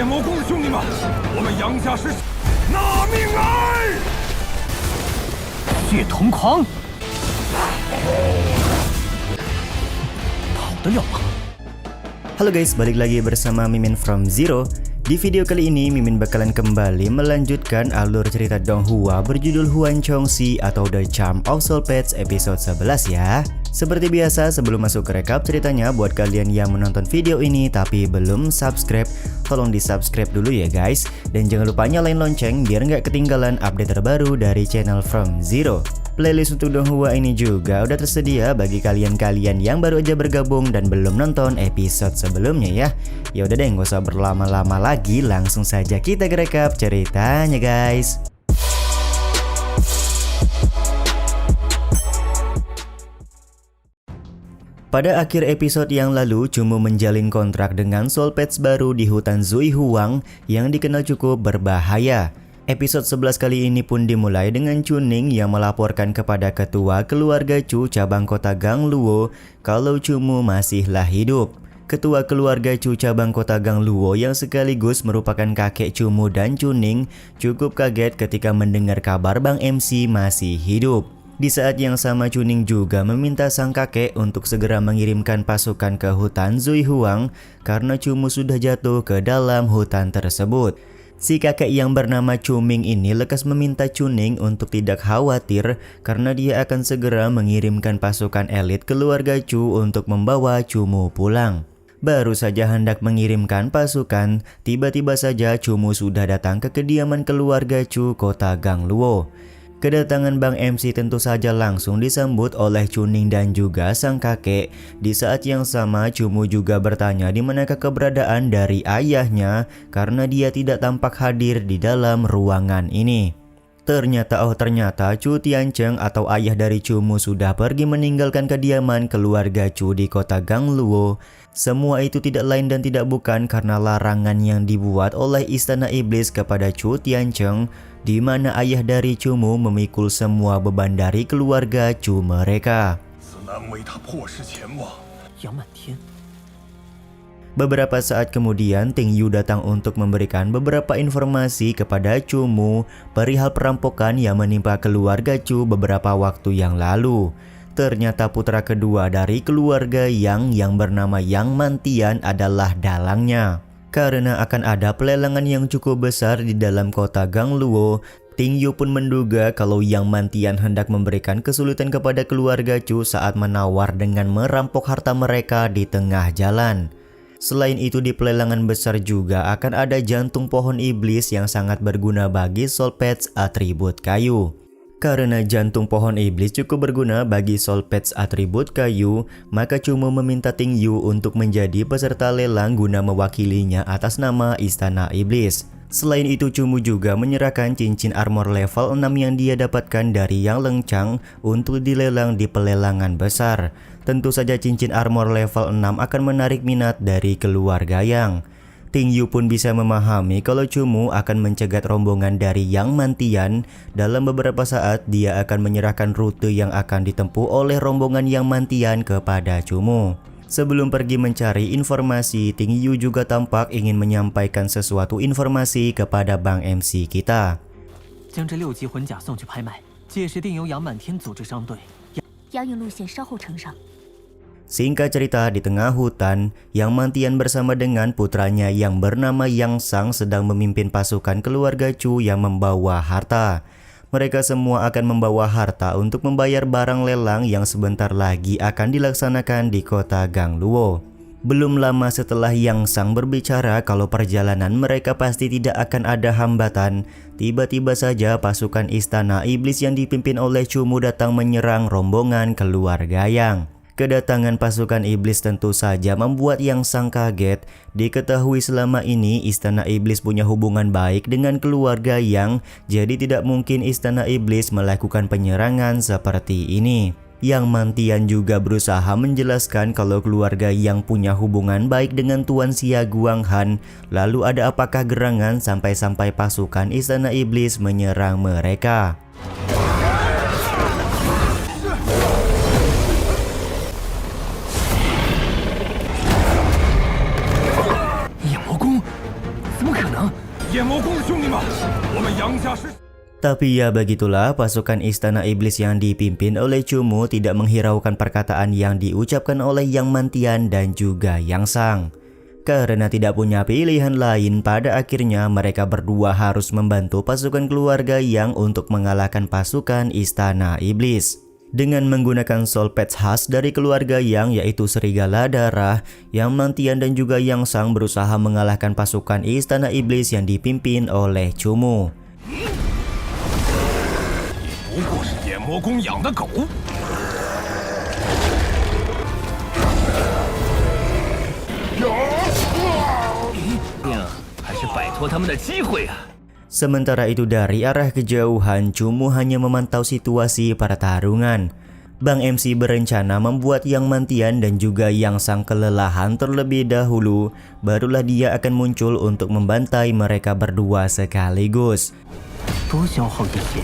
魔宫的兄弟们，我们杨家是纳命儿！血瞳狂，跑得了吗？ Halo guys, balik lagi bersama Mimin from Zero. Di video kali ini Mimin bakalan kembali melanjutkan alur cerita Donghua berjudul Huan Chongxi atau The Charm of Soul Pets episode 11 ya. Seperti biasa, sebelum masuk ke rekap ceritanya, buat kalian yang menonton video ini tapi belum subscribe, tolong di subscribe dulu ya guys. Dan jangan lupa nyalain lonceng biar nggak ketinggalan update terbaru dari channel From Zero. Playlist untuk Donghua ini juga udah tersedia bagi kalian-kalian yang baru aja bergabung dan belum nonton episode sebelumnya ya. Ya udah deh, nggak usah berlama-lama lagi, langsung saja kita ke rekap ceritanya guys. Pada akhir episode yang lalu, Chumu menjalin kontrak dengan Soul Pets baru di hutan Zuihuang yang dikenal cukup berbahaya. Episode 11 kali ini pun dimulai dengan Chuning yang melaporkan kepada ketua keluarga Chu cabang kota Gangluo kalau Chumu masihlah hidup. Ketua keluarga Chu cabang kota Gangluo yang sekaligus merupakan kakek Chumu dan Chuning cukup kaget ketika mendengar kabar Bang MC masih hidup. Di saat yang sama Chuning juga meminta sang kakek untuk segera mengirimkan pasukan ke hutan Zuihuang karena Chumu sudah jatuh ke dalam hutan tersebut. Si kakek yang bernama Chuming ini lekas meminta Chuning untuk tidak khawatir karena dia akan segera mengirimkan pasukan elit keluarga Chu untuk membawa Chumu pulang. Baru saja hendak mengirimkan pasukan, tiba-tiba saja Chumu sudah datang ke kediaman keluarga Chu kota Gangluo. Kedatangan Bang MC tentu saja langsung disambut oleh Chuning dan juga sang kakek. Di saat yang sama Chumu juga bertanya di manakah keberadaan dari ayahnya karena dia tidak tampak hadir di dalam ruangan ini. Ternyata Chu Tiancheng atau ayah dari Chumu sudah pergi meninggalkan kediaman keluarga Chu di kota Gangluo. Semua itu tidak lain dan tidak bukan karena larangan yang dibuat oleh Istana Iblis kepada Chu Tiancheng, di mana ayah dari Chumu memikul semua beban dari keluarga Chu mereka. Beberapa saat kemudian, Ting Yu datang untuk memberikan beberapa informasi kepada Chumu perihal perampokan yang menimpa keluarga Chu beberapa waktu yang lalu. Ternyata putra kedua dari keluarga yang bernama Yang Mantian adalah dalangnya. Karena akan ada pelelangan yang cukup besar di dalam kota Gangluo, Ting Yu pun menduga kalau Yang Mantian hendak memberikan kesulitan kepada keluarga Chu saat menawar dengan merampok harta mereka di tengah jalan. Selain itu di pelelangan besar juga akan ada jantung pohon iblis yang sangat berguna bagi Soul Pets atribut kayu. Karena jantung pohon iblis cukup berguna bagi Soul Pets atribut kayu, maka Chumu meminta Ting Yu untuk menjadi peserta lelang guna mewakilinya atas nama Istana Iblis. Selain itu Chumu juga menyerahkan cincin armor level 6 yang dia dapatkan dari Yang Lengchang untuk dilelang di pelelangan besar. Tentu saja cincin armor level 6 akan menarik minat dari keluarga Yang. Ting Yu pun bisa memahami kalau Chumu akan mencegat rombongan dari Yang Mantian. Dalam beberapa saat dia akan menyerahkan rute yang akan ditempuh oleh rombongan Yang Mantian kepada Chumu. Sebelum pergi mencari informasi, Ting Yu juga tampak ingin menyampaikan sesuatu informasi kepada Bang MC kita. Singkat cerita, di tengah hutan, Yang Mantian bersama dengan putranya yang bernama Yang Sang sedang memimpin pasukan keluarga Chu yang membawa harta. Mereka semua akan membawa harta untuk membayar barang lelang yang sebentar lagi akan dilaksanakan di kota Gangluo. Belum lama setelah Yang Sang berbicara kalau perjalanan mereka pasti tidak akan ada hambatan, tiba-tiba saja pasukan Istana Iblis yang dipimpin oleh Chumu datang menyerang rombongan keluarga Yang. Kedatangan pasukan iblis tentu saja membuat Yang Sang kaget. Diketahui selama ini Istana Iblis punya hubungan baik dengan keluarga Yang, jadi tidak mungkin Istana Iblis melakukan penyerangan seperti ini. Yang Mantian juga berusaha menjelaskan kalau keluarga Yang punya hubungan baik dengan Tuan Xia Guanghan. Lalu ada apakah gerangan sampai-sampai pasukan Istana Iblis menyerang mereka? 夜魔宫的兄弟们，我们杨家是。 Tapi ya begitulah, pasukan Istana Iblis yang dipimpin oleh Cumu tidak menghiraukan perkataan yang diucapkan oleh Yang Mantian dan juga Yang Sang. Karena tidak punya pilihan lain, pada akhirnya mereka berdua harus membantu pasukan keluarga Yang untuk mengalahkan pasukan Istana Iblis. Dengan menggunakan soul patch khas dari keluarga Yang, yaitu Serigala Darah, Yang Mantian dan juga Yang Sang berusaha mengalahkan pasukan Istana Iblis yang dipimpin oleh Cumu. 不过是夜魔宫养的狗。还是摆脱他们的机会啊！ Sementara itu dari arah kejauhan, Cumu hanya memantau situasi pertarungan. Bang MC berencana membuat Yang Mantian dan juga Yang Sang kelelahan terlebih dahulu, barulah dia akan muncul untuk membantai mereka berdua sekaligus. 多消耗一些。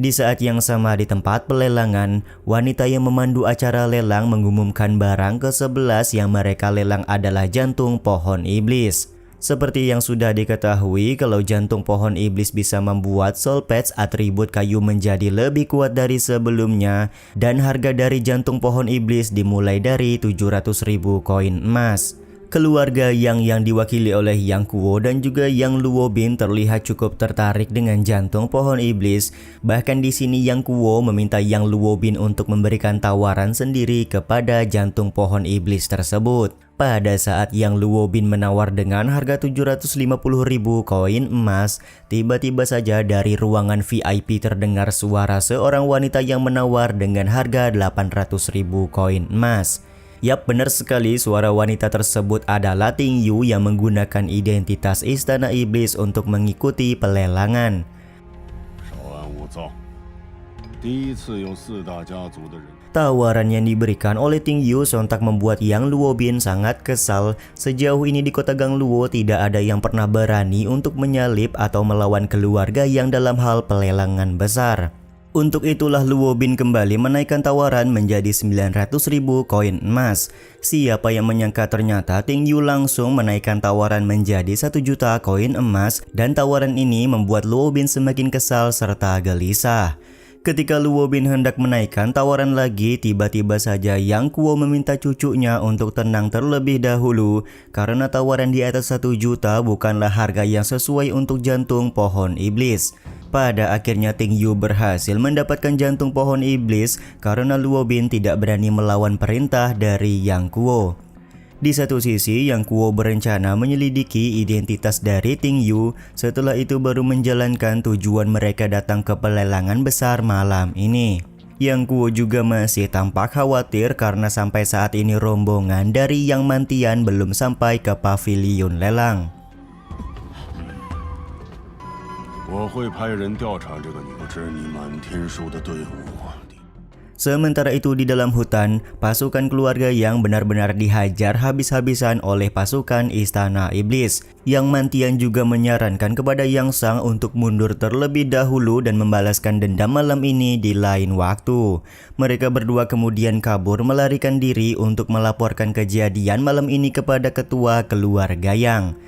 Di saat yang sama di tempat pelelangan, wanita yang memandu acara lelang mengumumkan barang ke-11 yang mereka lelang adalah jantung pohon iblis. Seperti yang sudah diketahui, kalau jantung pohon iblis bisa membuat soul patch atribut kayu menjadi lebih kuat dari sebelumnya, dan harga dari jantung pohon iblis dimulai dari 700.000 koin emas. Keluarga yang diwakili oleh Yang Kuo dan juga Yang Luo Bin terlihat cukup tertarik dengan jantung pohon iblis. Bahkan di sini Yang Kuo meminta Yang Luo Bin untuk memberikan tawaran sendiri kepada jantung pohon iblis tersebut. Pada saat Yang Luo Bin menawar dengan harga 750.000 koin emas, tiba-tiba saja dari ruangan VIP terdengar suara seorang wanita yang menawar dengan harga 800.000 koin emas. Yap, benar sekali, suara wanita tersebut adalah Ting Yu yang menggunakan identitas Istana Iblis untuk mengikuti pelelangan. Tawaran yang diberikan oleh Ting Yu sontak membuat Yang Luo Bin sangat kesal. Sejauh ini di kota Gang Luo tidak ada yang pernah berani untuk menyalip atau melawan keluarga Yang dalam hal pelelangan besar. Untuk itulah Luo Bin kembali menaikkan tawaran menjadi 900.000 koin emas. Siapa yang menyangka ternyata Ting Yu langsung menaikkan tawaran menjadi 1 juta koin emas, dan tawaran ini membuat Luo Bin semakin kesal serta gelisah. Ketika Luo Bin hendak menaikkan tawaran lagi, tiba-tiba saja Yang Kuo meminta cucunya untuk tenang terlebih dahulu, karena tawaran di atas 1 juta bukanlah harga yang sesuai untuk jantung pohon iblis. Pada akhirnya Ting Yu berhasil mendapatkan jantung pohon iblis karena Luo Bin tidak berani melawan perintah dari Yang Kuo. Di satu sisi, Yang Kuo berencana menyelidiki identitas dari Ting Yu, setelah itu baru menjalankan tujuan mereka datang ke pelelangan besar malam ini. Yang Kuo juga masih tampak khawatir karena sampai saat ini rombongan dari Yang Mantian belum sampai ke pavilion lelang. 我会派人调查这个牛只你满天数的队伍。 Sementara itu di dalam hutan, pasukan keluarga Yang benar-benar dihajar habis-habisan oleh pasukan Istana Iblis. Yang Mantian juga menyarankan kepada Yang Sang untuk mundur terlebih dahulu dan membalaskan dendam malam ini di lain waktu. Mereka berdua kemudian kabur melarikan diri untuk melaporkan kejadian malam ini kepada ketua keluarga Yang.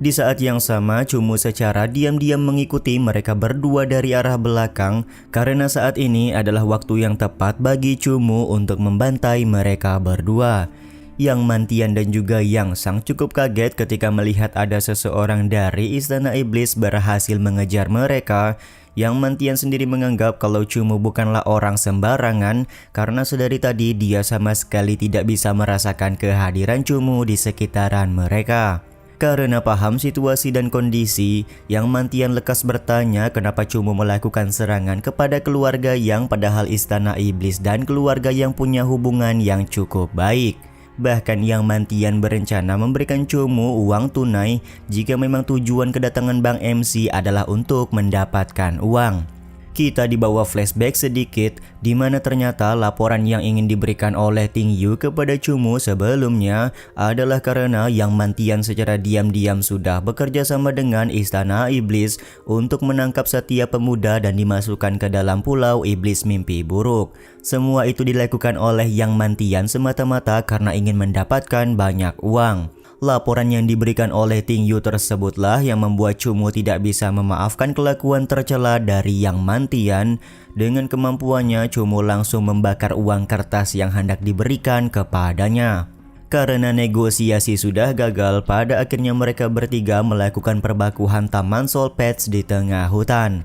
Di saat yang sama, Cumu secara diam-diam mengikuti mereka berdua dari arah belakang karena saat ini adalah waktu yang tepat bagi Cumu untuk membantai mereka berdua. Yang Mantian dan juga Yang Sang cukup kaget ketika melihat ada seseorang dari Istana Iblis berhasil mengejar mereka. Yang Mantian sendiri menganggap kalau Cumu bukanlah orang sembarangan karena sedari tadi dia sama sekali tidak bisa merasakan kehadiran Cumu di sekitaran mereka. Karena paham situasi dan kondisi, Yang Mantian lekas bertanya kenapa Cumu melakukan serangan kepada keluarga Yang padahal Istana Iblis dan keluarga Yang punya hubungan yang cukup baik. Bahkan Yang Mantian berencana memberikan Cumu uang tunai jika memang tujuan kedatangan Bang MC adalah untuk mendapatkan uang. Kita dibawa flashback sedikit, di mana ternyata laporan yang ingin diberikan oleh Ting Yu kepada Cumu sebelumnya adalah karena Yang Mantian secara diam-diam sudah bekerja sama dengan Istana Iblis untuk menangkap setiap pemuda dan dimasukkan ke dalam pulau Iblis Mimpi Buruk. Semua itu dilakukan oleh Yang Mantian semata-mata karena ingin mendapatkan banyak uang. Laporan yang diberikan oleh Ting Yu tersebutlah yang membuat Cumu tidak bisa memaafkan kelakuan tercela dari Yang Mantian. Dengan kemampuannya, Cumu langsung membakar uang kertas yang hendak diberikan kepadanya. Karena negosiasi sudah gagal, pada akhirnya mereka bertiga melakukan perbaku hantam Soul Patch di tengah hutan.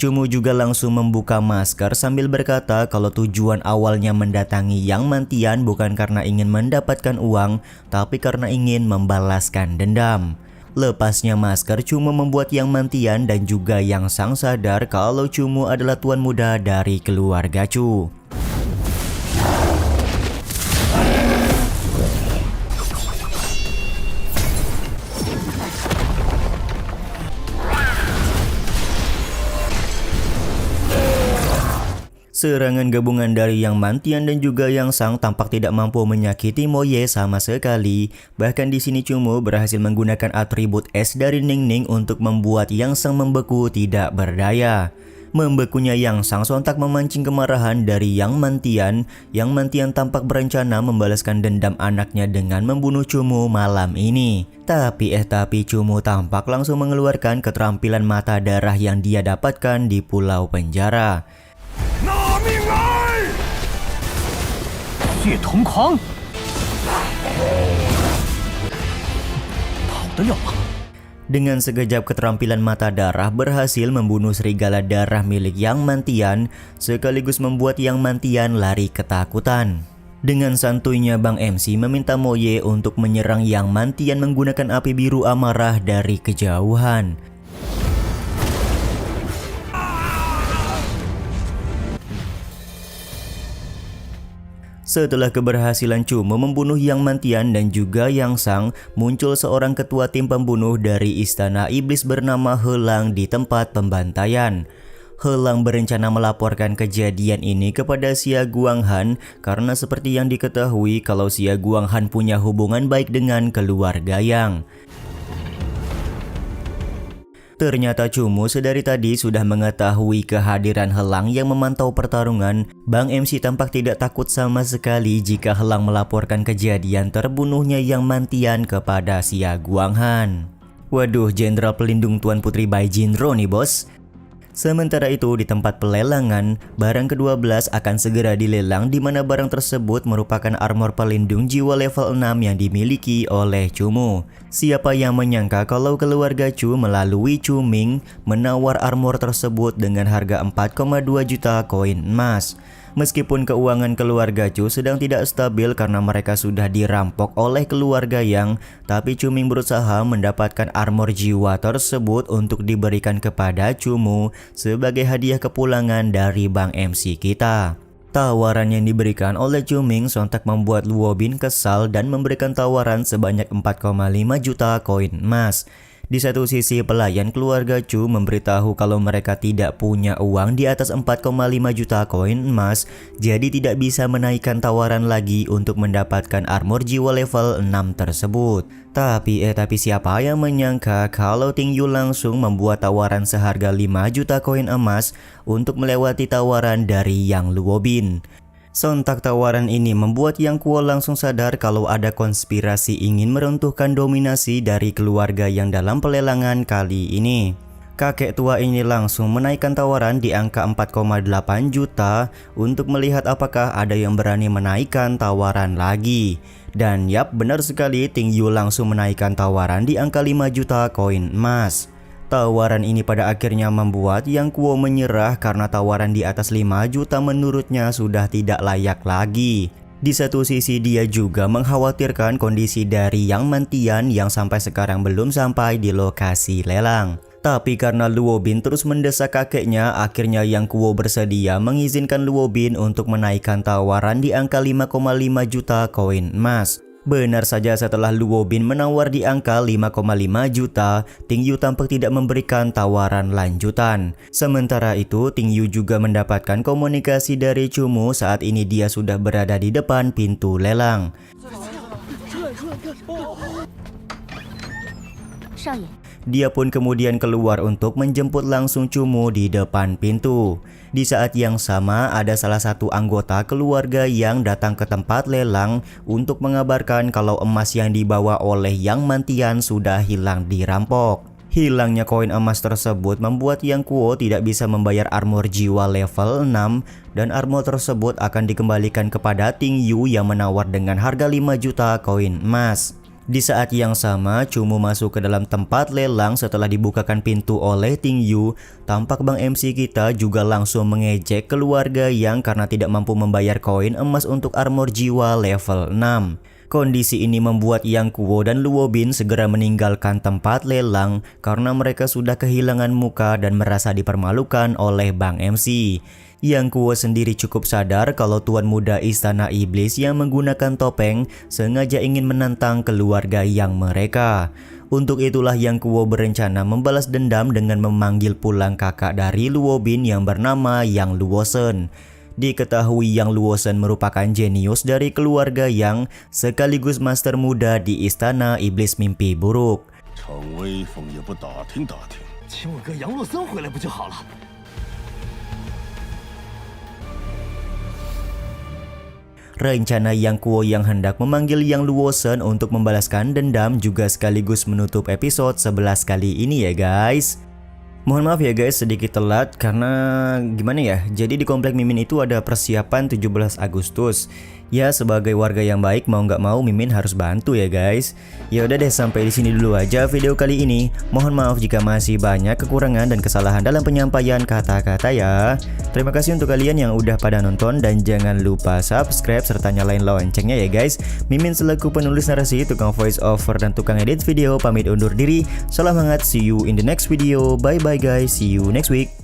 Cumu juga langsung membuka masker sambil berkata kalau tujuan awalnya mendatangi Yang Mantian bukan karena ingin mendapatkan uang, tapi karena ingin membalaskan dendam. Lepasnya masker, Cumu membuat Yang Mantian dan juga Yang Sang sadar kalau Cumu adalah tuan muda dari keluarga Chu. Serangan gabungan dari Yang Mantian dan juga Yang Sang tampak tidak mampu menyakiti Moye sama sekali. Bahkan di sini Cumu berhasil menggunakan atribut es dari Ning Ning untuk membuat Yang Sang membeku tidak berdaya. Membekunya Yang Sang sontak memancing kemarahan dari Yang Mantian. Yang Mantian tampak berencana membalaskan dendam anaknya dengan membunuh Cumu malam ini. Tapi Cumu tampak langsung mengeluarkan keterampilan mata darah yang dia dapatkan di pulau penjara. 拿命来！血瞳狂，跑得了吗？ Dengan sekejap keterampilan mata darah berhasil membunuh serigala darah milik Yang Mantian, sekaligus membuat Yang Mantian lari ketakutan. Dengan santuinya Bang MC meminta Moye untuk menyerang Yang Mantian menggunakan api biru amarah dari kejauhan. Setelah keberhasilan Cumu membunuh Yang Mantian dan juga Yang Sang, muncul seorang ketua tim pembunuh dari Istana Iblis bernama Helang di tempat pembantaian. Helang berencana melaporkan kejadian ini kepada Xia Guanghan karena seperti yang diketahui kalau Xia Guanghan punya hubungan baik dengan keluarga Yang. Ternyata Cumu sedari tadi sudah mengetahui kehadiran Helang yang memantau pertarungan. Bang MC tampak tidak takut sama sekali jika Helang melaporkan kejadian terbunuhnya Yang Mantian kepada Xia Guanghan. Waduh, Jenderal Pelindung Tuan Putri Bai Jinro nih bos. Sementara itu di tempat pelelangan, barang ke-12 akan segera dilelang di mana barang tersebut merupakan armor pelindung jiwa level 6 yang dimiliki oleh Cumu. Siapa yang menyangka kalau keluarga Chu melalui Chu Ming menawar armor tersebut dengan harga 4,2 juta koin emas. Meskipun keuangan keluarga Chu sedang tidak stabil karena mereka sudah dirampok oleh keluarga Yang, tapi Chu Ming berusaha mendapatkan armor jiwa tersebut untuk diberikan kepada Cumu sebagai hadiah kepulangan dari Bang MC kita. Tawaran yang diberikan oleh Chu Ming sontak membuat Luo Bin kesal dan memberikan tawaran sebanyak 4,5 juta koin emas. Di satu sisi, pelayan keluarga Chu memberitahu kalau mereka tidak punya uang di atas 4,5 juta koin emas, jadi tidak bisa menaikkan tawaran lagi untuk mendapatkan armor jiwa level 6 tersebut. Tapi siapa yang menyangka kalau Ting Yu langsung membuat tawaran seharga 5 juta koin emas untuk melewati tawaran dari Yang Luo Bin. Sontak tawaran ini membuat Yang Kuo langsung sadar kalau ada konspirasi ingin meruntuhkan dominasi dari keluarga Yang dalam pelelangan kali ini. Kakek tua ini langsung menaikkan tawaran di angka 4,8 juta untuk melihat apakah ada yang berani menaikkan tawaran lagi. Dan yap, benar sekali, Ting Yu langsung menaikkan tawaran di angka 5 juta koin emas. Tawaran ini pada akhirnya membuat Yang Kuo menyerah karena tawaran di atas 5 juta menurutnya sudah tidak layak lagi. Di satu sisi dia juga mengkhawatirkan kondisi dari Yang Mantian yang sampai sekarang belum sampai di lokasi lelang. Tapi karena Luo Bin terus mendesak kakeknya, akhirnya Yang Kuo bersedia mengizinkan Luo Bin untuk menaikkan tawaran di angka 5,5 juta koin emas. Benar saja, setelah Luo Bin menawar di angka 5,5 juta, Ting Yu tampak tidak memberikan tawaran lanjutan. Sementara itu, Ting Yu juga mendapatkan komunikasi dari Cumu saat ini dia sudah berada di depan pintu lelang. Dia pun kemudian keluar untuk menjemput langsung Cumu di depan pintu. Di saat yang sama ada salah satu anggota keluarga yang datang ke tempat lelang untuk mengabarkan kalau emas yang dibawa oleh Yang Mantian sudah hilang dirampok. Hilangnya koin emas tersebut membuat Yang Kuo tidak bisa membayar armor jiwa level 6 dan armor tersebut akan dikembalikan kepada Ting Yu yang menawar dengan harga 5 juta koin emas. Di saat yang sama, Cumu masuk ke dalam tempat lelang setelah dibukakan pintu oleh Ting Yu. Tampak Bang MC kita juga langsung mengejek keluarga Yang karena tidak mampu membayar koin emas untuk armor jiwa level 6. Kondisi ini membuat Yang Kuo dan Luo Bin segera meninggalkan tempat lelang karena mereka sudah kehilangan muka dan merasa dipermalukan oleh Bang MC. Yang Kuo sendiri cukup sadar kalau Tuan Muda Istana Iblis yang menggunakan topeng sengaja ingin menantang keluarga Yang mereka. Untuk itulah Yang Kuo berencana membalas dendam dengan memanggil pulang kakak dari Luo Bin yang bernama Yang Luosen. Diketahui Yang Luosen merupakan jenius dari keluarga Yang sekaligus master muda di Istana Iblis Mimpi Buruk. 逞威风也不打听打听。请我哥杨洛森回来不就好了？ Rencana Yang Kuo yang hendak memanggil Yang Luosen untuk membalaskan dendam juga sekaligus menutup episode 11 kali ini ya guys. Mohon maaf ya guys sedikit telat karena gimana ya, jadi di komplek Mimin itu ada persiapan 17 Agustus. Ya sebagai warga yang baik mau nggak mau Mimin harus bantu ya guys. Ya udah deh sampai di sini dulu aja video kali ini. Mohon maaf jika masih banyak kekurangan dan kesalahan dalam penyampaian kata-kata ya. Terima kasih untuk kalian yang udah pada nonton dan jangan lupa subscribe serta nyalain loncengnya ya guys. Mimin selaku penulis narasi, tukang voice over dan tukang edit video pamit undur diri. Salam hangat, see you in the next video. Bye bye guys, see you next week.